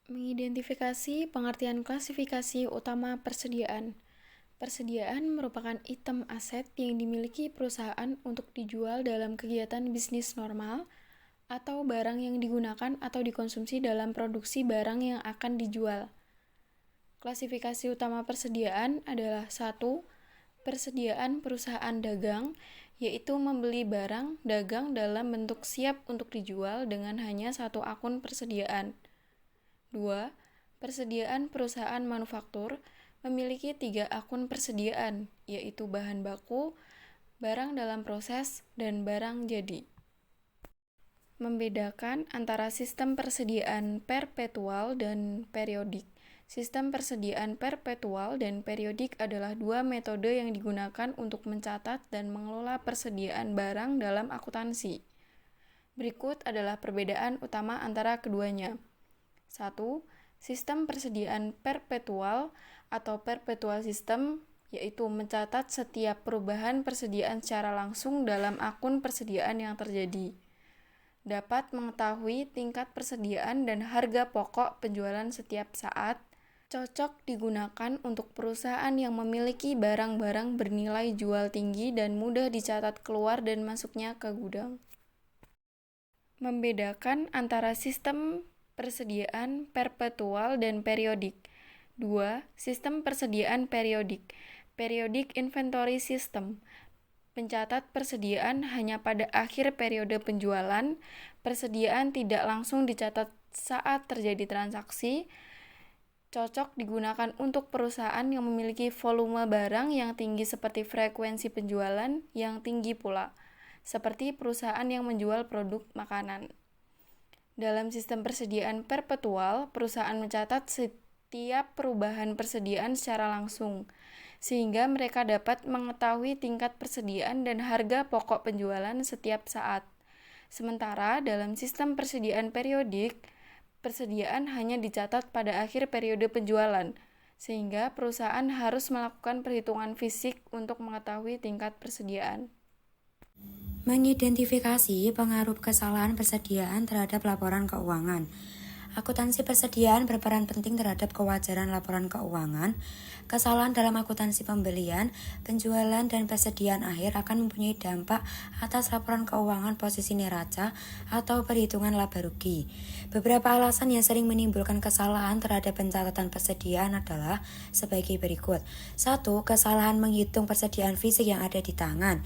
Mengidentifikasi pengertian klasifikasi utama persediaan. Persediaan merupakan item aset yang dimiliki perusahaan untuk dijual dalam kegiatan bisnis normal atau barang yang digunakan atau dikonsumsi dalam produksi barang yang akan dijual. Klasifikasi utama persediaan adalah 1. Persediaan perusahaan dagang, yaitu membeli barang dagang dalam bentuk siap untuk dijual dengan hanya satu akun persediaan. 2. Persediaan perusahaan manufaktur memiliki 3 akun persediaan, yaitu bahan baku, barang dalam proses, dan barang jadi. Membedakan antara sistem persediaan perpetual dan periodik. Sistem persediaan perpetual dan periodik adalah dua metode yang digunakan untuk mencatat dan mengelola persediaan barang dalam akuntansi. Berikut adalah perbedaan utama antara keduanya. 1. Sistem persediaan perpetual atau perpetual system, yaitu mencatat setiap perubahan persediaan secara langsung dalam akun persediaan yang terjadi. Dapat mengetahui tingkat persediaan dan harga pokok penjualan setiap saat. Cocok digunakan untuk perusahaan yang memiliki barang-barang bernilai jual tinggi dan mudah dicatat keluar dan masuknya ke gudang. Membedakan antara sistem persediaan perpetual dan periodik. 2. Sistem persediaan periodik. Periodic inventory system. Mencatat persediaan hanya pada akhir periode penjualan. Persediaan tidak langsung dicatat saat terjadi transaksi. Cocok digunakan untuk perusahaan yang memiliki volume barang yang tinggi seperti frekuensi penjualan yang tinggi pula, seperti perusahaan yang menjual produk makanan. Dalam sistem persediaan perpetual, perusahaan mencatat setiap perubahan persediaan secara langsung, sehingga mereka dapat mengetahui tingkat persediaan dan harga pokok penjualan setiap saat. Sementara dalam sistem persediaan periodik, persediaan hanya dicatat pada akhir periode penjualan, sehingga perusahaan harus melakukan perhitungan fisik untuk mengetahui tingkat persediaan. Mengidentifikasi pengaruh kesalahan persediaan terhadap laporan keuangan. Akuntansi persediaan berperan penting terhadap kewajaran laporan keuangan. Kesalahan dalam akuntansi pembelian, penjualan, dan persediaan akhir akan mempunyai dampak atas laporan keuangan posisi neraca atau perhitungan laba rugi. Beberapa alasan yang sering menimbulkan kesalahan terhadap pencatatan persediaan adalah sebagai berikut. 1. Kesalahan menghitung persediaan fisik yang ada di tangan.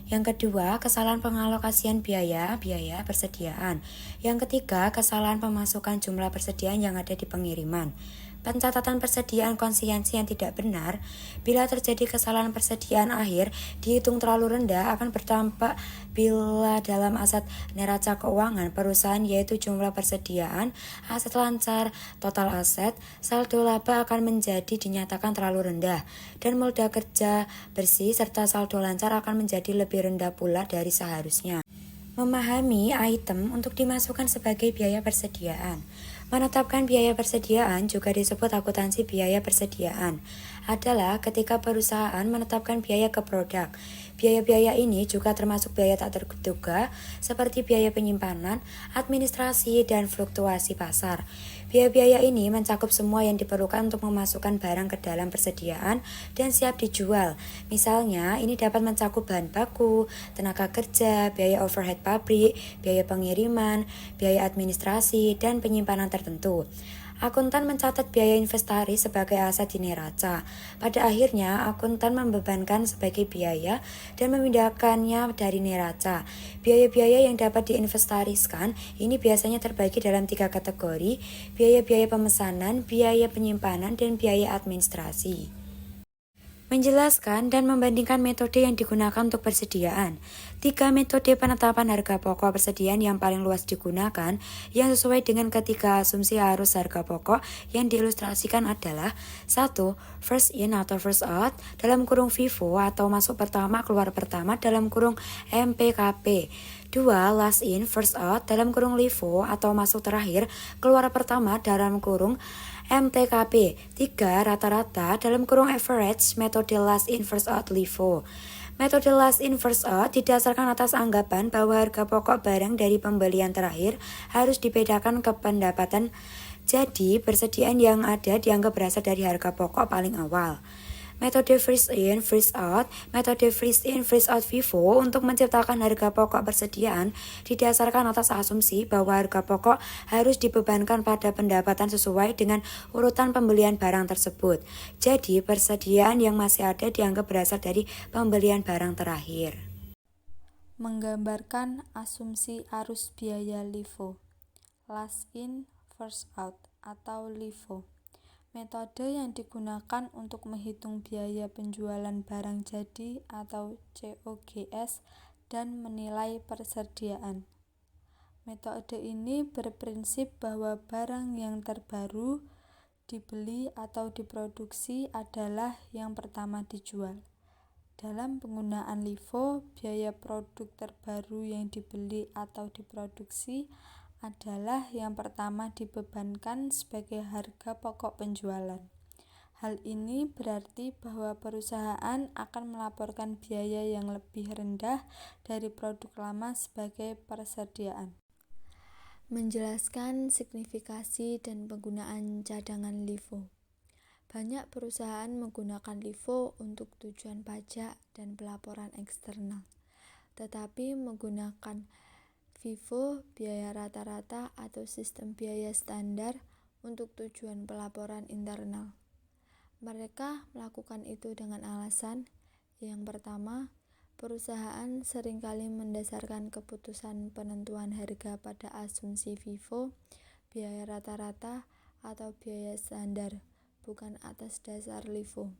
Yang kedua, kesalahan pengalokasian biaya persediaan. Yang ketiga, kesalahan pemasukan jumlah persediaan yang ada di pengiriman. Pencatatan persediaan konsiensi yang tidak benar. Bila terjadi kesalahan persediaan akhir dihitung terlalu rendah akan berdampak bila dalam aset neraca keuangan perusahaan, yaitu jumlah persediaan, aset lancar, total aset, saldo laba akan menjadi dinyatakan terlalu rendah, dan modal kerja bersih serta saldo lancar akan menjadi lebih rendah pula dari seharusnya. Memahami item untuk dimasukkan sebagai biaya persediaan. Menetapkan biaya persediaan, juga disebut akuntansi biaya persediaan, adalah ketika perusahaan menetapkan biaya ke produk. Biaya-biaya ini juga termasuk biaya tak terduga seperti biaya penyimpanan, administrasi, dan fluktuasi pasar. Biaya-biaya ini mencakup semua yang diperlukan untuk memasukkan barang ke dalam persediaan dan siap dijual. Misalnya, ini dapat mencakup bahan baku, tenaga kerja, biaya overhead pabrik, biaya pengiriman, biaya administrasi, dan penyimpanan tertentu. Akuntan mencatat biaya inventaris sebagai aset di neraca. Pada akhirnya, akuntan membebankan sebagai biaya dan memindahkannya dari neraca. Biaya-biaya yang dapat diinventariskan ini biasanya terbagi dalam 3 kategori: biaya-biaya pemesanan, biaya penyimpanan, dan biaya administrasi. Menjelaskan dan membandingkan metode yang digunakan untuk persediaan. 3 metode penetapan harga pokok persediaan yang paling luas digunakan yang sesuai dengan ketiga asumsi arus harga pokok yang diilustrasikan adalah: 1. First in atau first out dalam kurung FIFO atau masuk pertama keluar pertama dalam kurung MPKP. 2. Last in first out dalam kurung LIFO atau masuk terakhir keluar pertama dalam kurung MTKP. 3. Rata-rata dalam kurung average metode last in first out LIFO. Metode last in first out didasarkan atas anggapan bahwa harga pokok barang dari pembelian terakhir harus dibedakan ke pendapatan Jadi, persediaan yang ada dianggap berasal dari harga pokok paling awal. Metode freeze in, freeze out. Metode freeze in, freeze out FIFO untuk menciptakan harga pokok persediaan didasarkan atas asumsi bahwa harga pokok harus dibebankan pada pendapatan sesuai dengan urutan pembelian barang tersebut. Jadi, persediaan yang masih ada dianggap berasal dari pembelian barang terakhir. Menggambarkan asumsi arus biaya LIFO, last in, first out, atau LIFO. Metode yang digunakan untuk menghitung biaya penjualan barang jadi atau COGS dan menilai persediaan. Metode ini berprinsip bahwa barang yang terbaru dibeli atau diproduksi adalah yang pertama dijual. Dalam penggunaan LIFO, biaya produk terbaru yang dibeli atau diproduksi adalah yang pertama dibebankan sebagai harga pokok penjualan. Hal ini berarti bahwa perusahaan akan melaporkan biaya yang lebih rendah dari produk lama sebagai persediaan. Menjelaskan signifikasi dan penggunaan cadangan LIFO. Banyak perusahaan menggunakan LIFO untuk tujuan pajak dan pelaporan eksternal, tetapi menggunakan FIFO biaya rata-rata atau sistem biaya standar untuk tujuan pelaporan internal. Mereka melakukan itu dengan alasan yang pertama, perusahaan seringkali mendasarkan keputusan penentuan harga pada asumsi FIFO biaya rata-rata atau biaya standar, bukan atas dasar LIFO.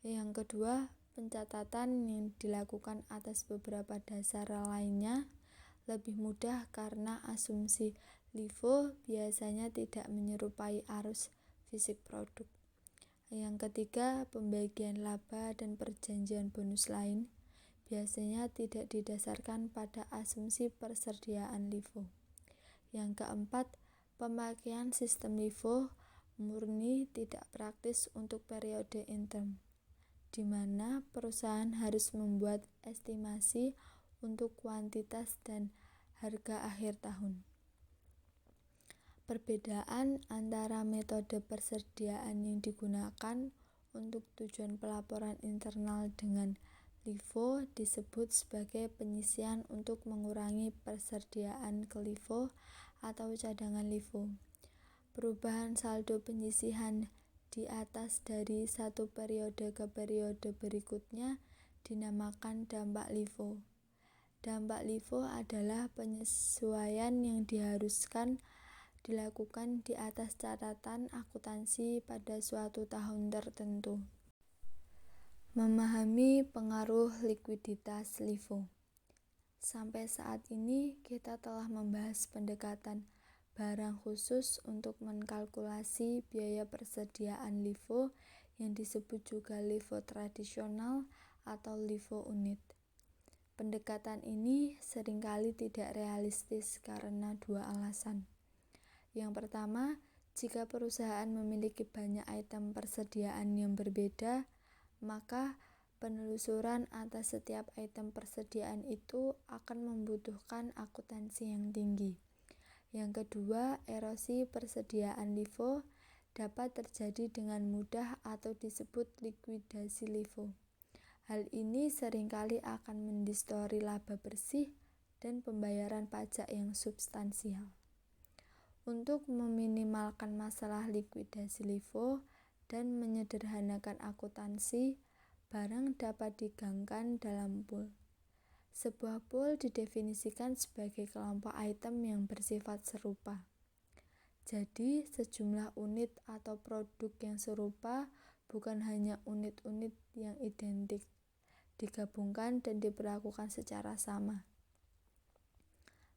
Yang kedua, pencatatan yang dilakukan atas beberapa dasar lainnya lebih mudah karena asumsi LIFO biasanya tidak menyerupai arus fisik produk. Yang ketiga, pembagian laba dan perjanjian bonus lain biasanya tidak didasarkan pada asumsi persediaan LIFO. Yang keempat, pemakaian sistem LIFO murni tidak praktis untuk periode interim, di mana perusahaan harus membuat estimasi untuk kuantitas dan harga akhir tahun. Perbedaan antara metode persediaan yang digunakan untuk tujuan pelaporan internal dengan LIFO disebut sebagai penyisian untuk mengurangi persediaan ke LIFO atau cadangan LIFO. Perubahan saldo penyisihan di atas dari satu periode ke periode berikutnya dinamakan dampak LIFO. Dampak LIFO adalah penyesuaian yang diharuskan dilakukan di atas catatan akuntansi pada suatu tahun tertentu. Memahami pengaruh likuiditas LIFO. Sampai saat ini kita telah membahas pendekatan barang khusus untuk mengkalkulasi biaya persediaan LIFO yang disebut juga LIFO tradisional atau LIFO unit. Pendekatan ini seringkali tidak realistis karena dua alasan. Yang pertama, jika perusahaan memiliki banyak item persediaan yang berbeda, maka penelusuran atas setiap item persediaan itu akan membutuhkan akuntansi yang tinggi. Yang kedua, erosi persediaan LIFO dapat terjadi dengan mudah atau disebut likuidasi LIFO. Hal ini seringkali akan mendistori laba bersih dan pembayaran pajak yang substansial. Untuk meminimalkan masalah likuidasi LIFO dan menyederhanakan akuntansi, barang dapat digangkan dalam pool. Sebuah pool didefinisikan sebagai kelompok item yang bersifat serupa. Jadi, sejumlah unit atau produk yang serupa bukan hanya unit-unit yang identik, digabungkan dan diperlakukan secara sama.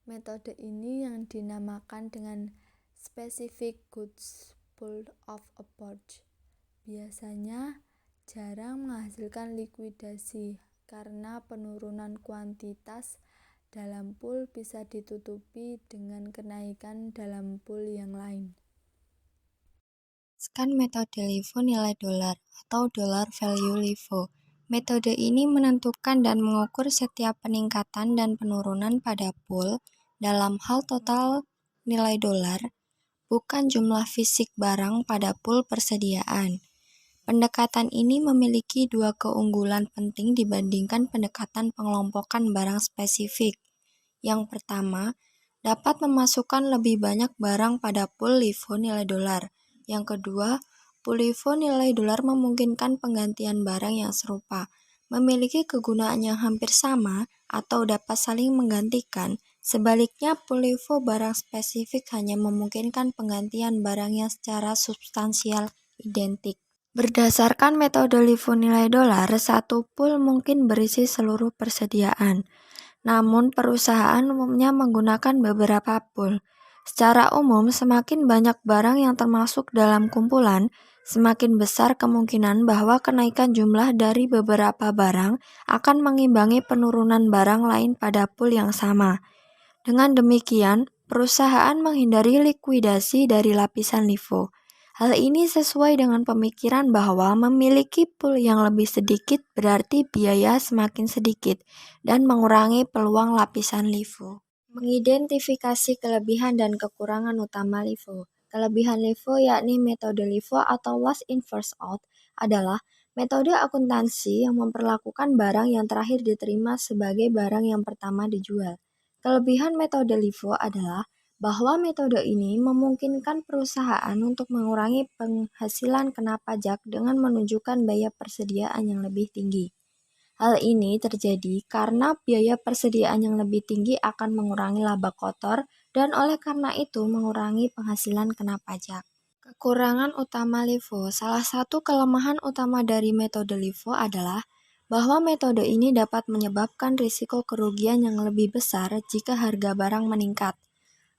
Metode ini yang dinamakan dengan specific goods pool of approach. Biasanya jarang menghasilkan likuidasi karena penurunan kuantitas dalam pool bisa ditutupi dengan kenaikan dalam pool yang lain. Jelaskan metode LIFO nilai dolar atau dollar value LIFO. Metode ini menentukan dan mengukur setiap peningkatan dan penurunan pada pool dalam hal total nilai dolar bukan jumlah fisik barang pada pool persediaan. Pendekatan ini memiliki dua keunggulan penting dibandingkan pendekatan pengelompokan barang spesifik. Yang pertama, dapat memasukkan lebih banyak barang pada pool LIFO nilai dolar. Yang kedua, pool LIFO nilai dolar memungkinkan penggantian barang yang serupa, memiliki kegunaan yang hampir sama, atau dapat saling menggantikan. Sebaliknya, pool LIFO barang spesifik hanya memungkinkan penggantian barang yang secara substansial identik. Berdasarkan metode LIFO nilai dolar, satu pool mungkin berisi seluruh persediaan. Namun, perusahaan umumnya menggunakan beberapa pool. Secara umum, semakin banyak barang yang termasuk dalam kumpulan, semakin besar kemungkinan bahwa kenaikan jumlah dari beberapa barang akan mengimbangi penurunan barang lain pada pool yang sama. Dengan demikian, perusahaan menghindari likuidasi dari lapisan LIFO. Hal ini sesuai dengan pemikiran bahwa memiliki pool yang lebih sedikit berarti biaya semakin sedikit dan mengurangi peluang lapisan LIFO. Mengidentifikasi kelebihan dan kekurangan utama LIFO. Kelebihan LIFO yakni metode LIFO atau last in first out adalah metode akuntansi yang memperlakukan barang yang terakhir diterima sebagai barang yang pertama dijual. Kelebihan metode LIFO adalah bahwa metode ini memungkinkan perusahaan untuk mengurangi penghasilan kena pajak dengan menunjukkan biaya persediaan yang lebih tinggi. Hal ini terjadi karena biaya persediaan yang lebih tinggi akan mengurangi laba kotor dan oleh karena itu mengurangi penghasilan kena pajak. Kekurangan utama LIFO. Salah satu kelemahan utama dari metode LIFO adalah bahwa metode ini dapat menyebabkan risiko kerugian yang lebih besar jika harga barang meningkat.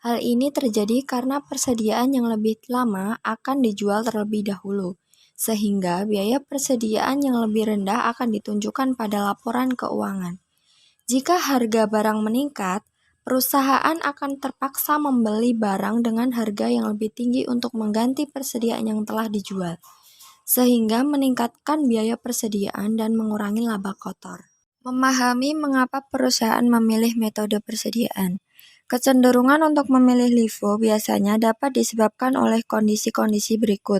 Hal ini terjadi karena persediaan yang lebih lama akan dijual terlebih dahulu, sehingga biaya persediaan yang lebih rendah akan ditunjukkan pada laporan keuangan. Jika harga barang meningkat, perusahaan akan terpaksa membeli barang dengan harga yang lebih tinggi untuk mengganti persediaan yang telah dijual, sehingga meningkatkan biaya persediaan dan mengurangi laba kotor. Memahami mengapa perusahaan memilih metode persediaan. Kecenderungan untuk memilih LIFO biasanya dapat disebabkan oleh kondisi-kondisi berikut.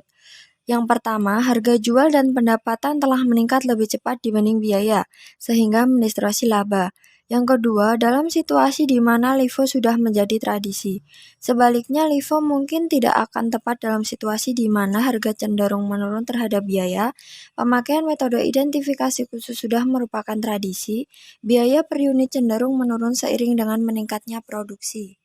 Yang pertama, harga jual dan pendapatan telah meningkat lebih cepat dibanding biaya, sehingga mendistorsi laba. Yang kedua, dalam situasi di mana LIFO sudah menjadi tradisi. Sebaliknya, LIFO mungkin tidak akan tepat dalam situasi di mana harga cenderung menurun terhadap biaya. Pemakaian metode identifikasi khusus sudah merupakan tradisi, biaya per unit cenderung menurun seiring dengan meningkatnya produksi.